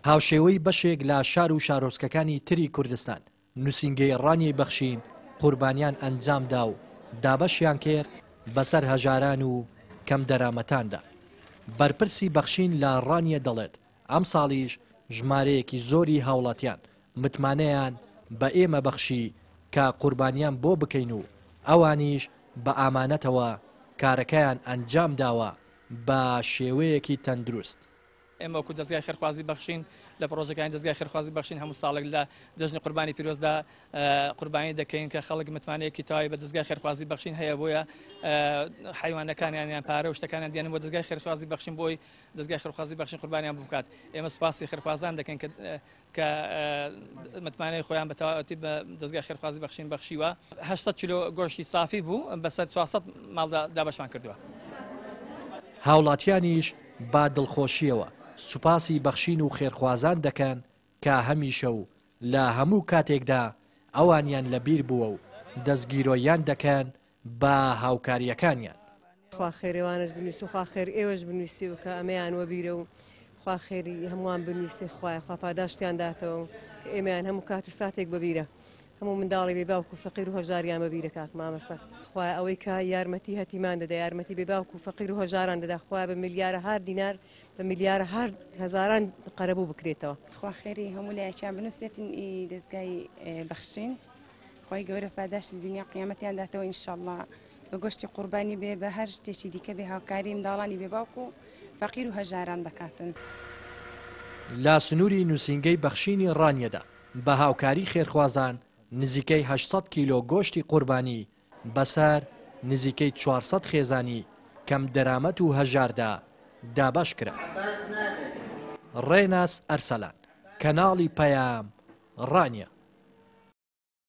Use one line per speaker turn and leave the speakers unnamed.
هاوشێوەی بەشێک لە شار و شارۆچکەکانی تری کوردستان نووسینگەی ڕانیەی بەخشین قوربانیان ئەنجامدا و دابەشیان کرد بەسەر هەژاران و کەم دەرامەتاندا. بەرپرسی بەخشین لە ڕانیە دەڵێت ئەم ساڵیش ژمارەیەکی زۆری هاوڵاتیان متمانەیان بە ئێمە بەخشی کە قوربانیان بۆ بکەین و ئەوانیش بە ئامانەتەوە کارەکەیان ئەنجام داوە بە شێوەیەکی تەندروست.
ئێمە وەکو دەستگای خێرخوازی بەخشین لە پرۆژەکانی دەستگای خێرخوازی بەخشین هەموو ساڵێک لە دەژنی قوربانی پیرۆزدا قوربانی دەکەین کە خەڵک متمانەیەکی تاوی بە دەستگای خێرخوازی بەخشین هەیە بۆیە حیوانەکانیان پارە و شتەکانیان دێنن بۆ دەستگای خێرخوازی بەخشین بۆی دەستگای خێرخوازی بەخشین قوربانیان بکات. ئێمە سوپاسی خێرخوازان دەکەین کە متمانەی خۆیان بە تەواوەتی بە دەستگای خێرخوازی بەخشین بەخشیوە. 800 کیلۆ گۆشتی سافی بوو بەسەر 400 ماڵدا دابەشمان کردووە.
هاوڵاتیانیش با دڵخۆشیەوە سوپاسی بەخشین و خێرخوازان دەکەن کە هەمیشە و لە هەموو کاتێکدا ئەوانیان لەبیر بووە و دەستگیرۆیان دەکەن بە هاوکاریەکانیان.
خوا خێرێوانش بنووسی و خوا خێر ئێوەش بنووسی و کە ئەمەیان وەبیرە و خوا خێری هەمووان بنووسی خوایە خوا پاداشتیان داتەوە کە ئێمەیان هەموو کات و ساتێک بەبیرە هەموو منداڵی بێباوکو و فەقیر و هەژاریان بەبیرە کاک مامەستا. خوایە ئەوەی کە یارمەتی هەتیمان دەدا یارمەتی بێباوکو و فەقیر و هەژاران دەدا خوایە بە ملیارە هار دینار بە ملیارە هار هەزاران قەرەبوو بکرێتەوە.
خوا خێری هەموو لایەکیان بنووسێتن دەستگای بەخشین خوای گەورە پاداشتی دنیا قیامەتیان داتەوە ئینشاءڵڵا بە گۆشتی قوربانی بێ بە هەر شتێکی دیکە بێ هاوکاری منداڵانی بێباوکو و فەقیر و هەژاران دەکاتن.
لە سنووری نووسینگەی بەخشینی ڕانیەدا بە هاوکاری خێرخوازان نزیکەی 800 کیلۆ گۆشتی قوربانی بەسەر نزیکەی 400 خێزانی کەم دەرامەت و هەژاردا دابەش کرا. ڕێناس ئەرسەلان، کەناڵی پەیام، ڕانیە.